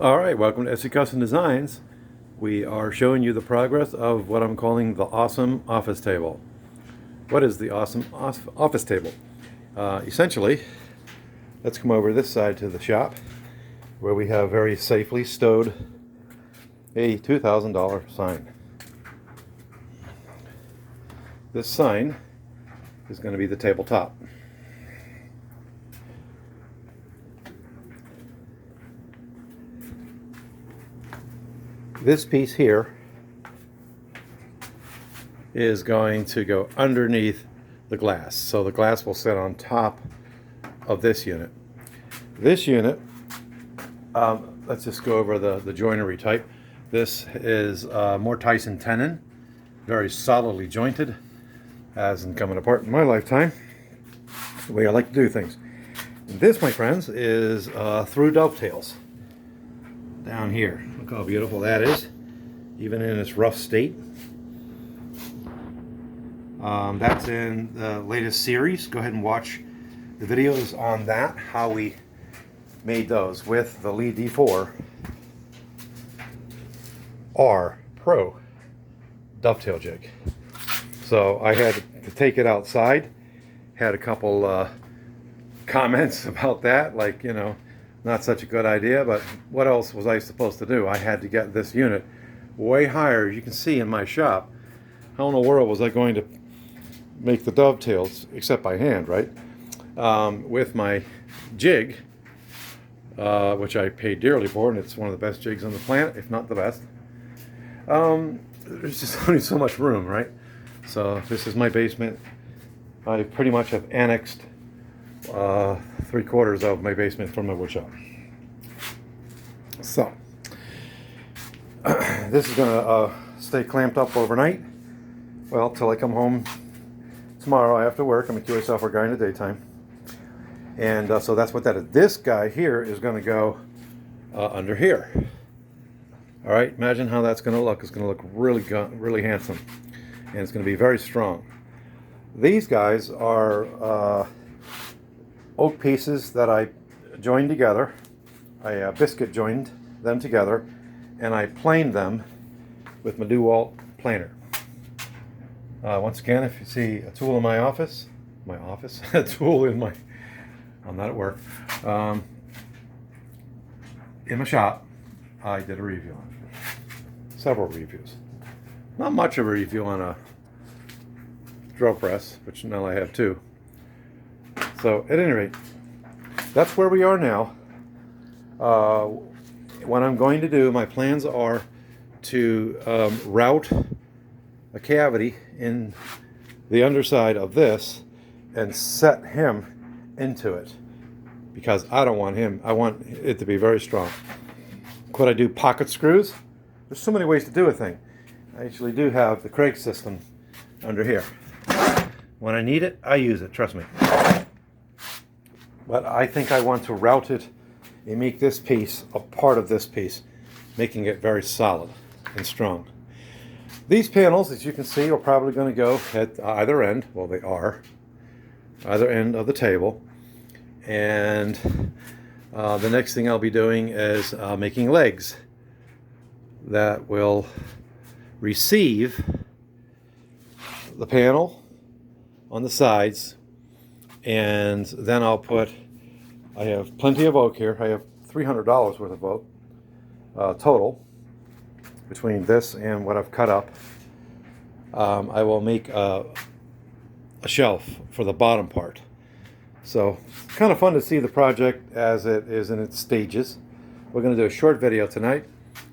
All right, welcome to SC Custom Designs. We are showing you the progress of what I'm calling the awesome office table. What is the awesome office table? Essentially, let's come over this side to the shop where we have very safely stowed a $2,000 sign. This sign is going to be the tabletop. This piece here is going to go underneath the glass. So the glass will sit on top of this unit. This unit, let's just go over the joinery type. This is more Tyson tenon, very solidly jointed, hasn't come apart in my lifetime. The way I like to do things. This, my friends, is through dovetails down here. Look how beautiful that is, even in its rough state. That's in the latest series. Go ahead and watch the videos on that, how we made those with the Lee D4 R Pro dovetail jig. So I had to take it outside. Had a couple comments about that, like, you know, not such a good idea, but what else was I supposed to do? I had to get this unit way higher. You can see in my shop, how in the world was I going to make the dovetails, except by hand, right? With my jig, which I paid dearly for, and it's one of the best jigs on the planet, if not the best. There's just only so much room, right? So this is my basement. I pretty much have annexed 3/4 of my basement from my woodshop. So this is gonna stay clamped up overnight. Well, till I come home tomorrow after work. I'm a QA software guy in the daytime, and so that's what that is. This guy here is going to go under here. All right, imagine how that's going to look. It's going to look really handsome, and it's going to be very strong. These guys are oak pieces that I joined together. I biscuit joined them together, and I planed them with my DeWalt planer. Once again, if you see a tool in my office, a tool in my, I'm not at work, in my shop, I did a review on it. Several reviews. Not much of a review on a drill press, which now I have two. So at any rate, that's where we are now. What I'm going to do, my plans are to route a cavity in the underside of this and set him into it, because I don't want him, I want it to be very strong. Could I do pocket screws? There's so many ways to do a thing. I actually do have the Craig system under here. When I need it, I use it, trust me. But I think I want to route it and make this piece a part of this piece, making it very solid and strong. These panels, as you can see, are probably going to go at either end. Well, they are. Either end of the table. And the next thing I'll be doing is making legs that will receive the panel on the sides. And then I'll put, I have plenty of oak here. I have $300 worth of oak total, between this and what I've cut up. I will make a shelf for the bottom part. So it's kind of fun to see the project as it is in its stages. We're going to do a short video tonight.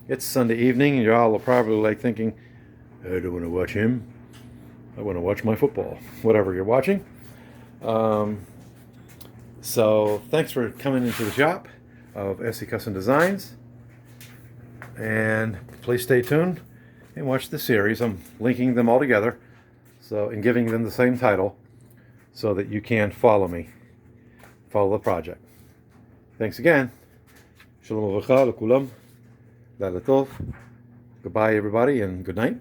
It's Sunday evening, and y'all are probably like thinking, I don't want to watch him. I want to watch my football. Whatever you're watching. So thanks for coming into the shop of SC Custom Designs. And please stay tuned and watch the series. I'm linking them all together, so, and giving them the same title, so that you can follow me, follow the project. Thanks again. Shalom uvracha l'kulam, laila tov. Goodbye, everybody, and good night.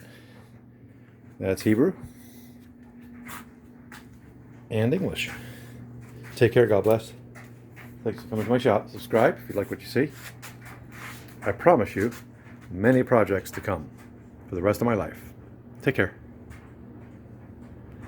That's Hebrew and English. Take care. God bless. Thanks for coming to my shop. Subscribe if you like what you see. I promise you, many projects to come for the rest of my life. Take care.